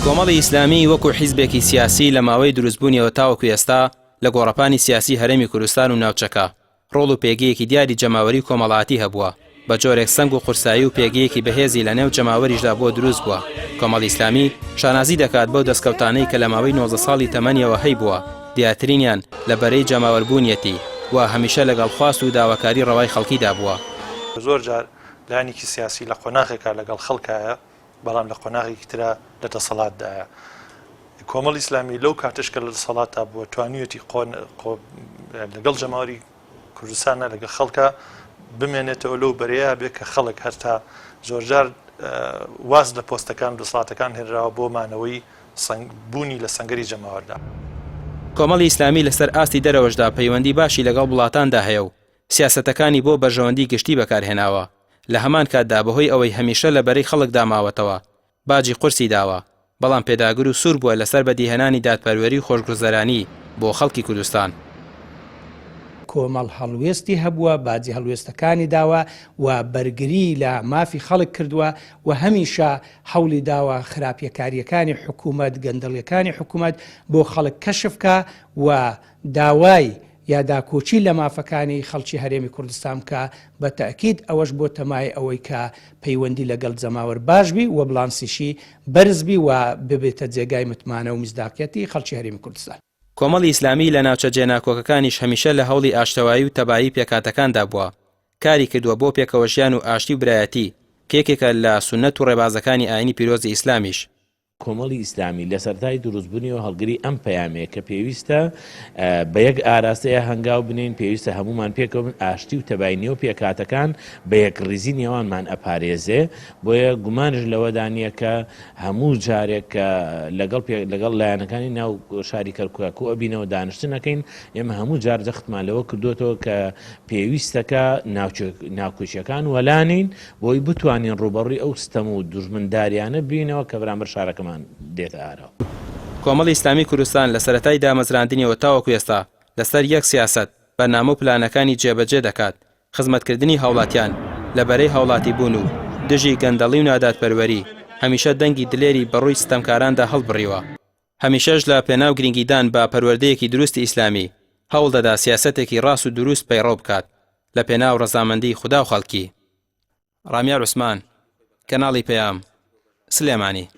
کۆمەڵی ئیسلامی وەکو حیزبێکی سیاسی لە ماوەی دروستبوونیەوە تاوەکو ئێستا لە گۆڕەپانی سیاسی هەرێمی کوردستان و ناوچەکە ڕۆڵ و پێگەیەکی دیاری جەماوەری کۆمەڵایەتی هەبووە بە جۆرێک سەنگ و قورسایی و پێگەیەکی بەهێزی لە نێو جەماوەریشدا بۆ دروست بووە. کۆمەڵی ئیسلامی شانازی دەکات بەو دەستکەوتانەی کە لە ماوەی 19 ساڵی تەمەنیەوە هەیبووە دیاترینیان لەبەرەی جەماوەربوونیەتی و هەمیشە لەگەڵ خواست و داواکاری ڕەوای خەڵکیدا بووە. زۆر جار لایەنێکی سیاسی لە قۆناغێکا لەگەڵ خەڵکایە بەڵام لە قۆناغێکی ترە لە دەسەڵاتدایە. کۆمەڵی ئیسلامی لەو کاتشکە لە دەسەڵاتدا بووە توانیوەتی لەگەڵ جەماوەری کوردستانە لەگەڵ خەڵکە بمێنێتەوە لەو بەرەیە بێ کە خەڵک هەرتا زۆرجار واز لە پۆستەکان و دەسەڵاتەکان هێنراوە بۆ مانەوەی بوونی لە سەنگەری جەماوەردا. کۆمەڵی ئیسلامی لەسەر ئاستی دەرەوەشدا پەیوەندی باشی لەگەڵ وڵاتاندا هەیە و سیاسەتەکانی بۆ بەرژەوەندی گشتی بەکارهێناوە. لە هەمان کاتدا بەهۆی ئەوەی هەمیشە لەبەرەی خەڵکدا ماوەتەوە باجی قورسی داوە بەڵام پێداگر و سوور بووە لەسەر بەدیهێنانی دادپەروەری و خۆشگوزەرانی بۆ خەڵکی کوردستان. کۆمەڵ هەڵوێستی هەبووە باجی هەڵوێستەکانی داوە و بەرگری لە مافی خەڵک کردووە و هەمیشە هەوڵی داوە خراپیەکاریەکانی حکوومەت گەندەڵیەکانی حکوومەت بۆ خەڵک کەشفکە و داوای یاداکۆچی لە مافەکانی خەڵکی هەرێمی کوردستان کە بە تەئکید ئەوەش بۆ تەمای ئەوەی کە پەیوەندی لەگەڵ جەماوەر باشبی و بڵانسیشی بەرزبی و ببێتە جێگای متمانە و میزداقیەتی خەڵکی هەرێمی کوردستان. کۆمەڵی ئیسلامی لە ناوچە جێناکۆکەکانیش هەمیشە لە هەوڵی ئاشتەوایی و تەبایی پێکاتەکاندا بووە. کاری کردووە بۆ پێکەوەژیان و ئاشتی و برایەتی کێکێکە لە سونەت و ڕێبازەکانی ئاینی پیرۆزی ئیسلامیش. کۆمەڵی ئیسلامی لە سەرای دروستبوونی و هەڵگری ئەم پەیامەیە کە پێویستە بە یەک ئاراستەیە هەنگاو بنین پێویستە هەمومان پێکەوە ئاشتی و تەباینی و پێکاتەکان بە یەکڕیزی نێوانمان ئەپارێزێ بۆیە گومانش لەوەدانیە کە هەموو جارێک لەگەڵ لایەنەکانی ناو شاری کەرکووک و ئەبینەوە دانیشتنەکەین ئێمە هەموو جار جەختمان لەوە کردوێتەوە کە پێویستەکە ناوکۆچیەکان وەلانین بۆی بتوانین ڕوبەڕووی ئەو ستەم و دوژمنداریانە بینەوە کە بەرامبەر شارەکەمان دێتە ئارەوە. کۆمەڵی ئیسلامی کوردستان لە سەرەتای دامەزراندنیەوە تاوەکو ئێستا لەسەر یەک سیاسەت بەرنامە و پلانەکانی جێبەجێ دەکات خزمەتکردنی هاوڵاتیان لەبەرەی هاوڵاتی بوون و دژی گەندەڵی و نادادپەروەری هەمیشە دەنگی دلێری بەڕووی ستەمکاراندا هەڵبڕیوە. هەمیشەش لە پێناو گرنگیدان بە پەروەردەیەکی دروستی ئیسلامی هەوڵ دەدا سیاسەتێکی ڕاست و دروست پەیڕەو بکات لە پێناو ڕەزامەندی خودا و خەڵکی. ڕامیار عوسمان، کەناڵی پەیام، سلێمانی.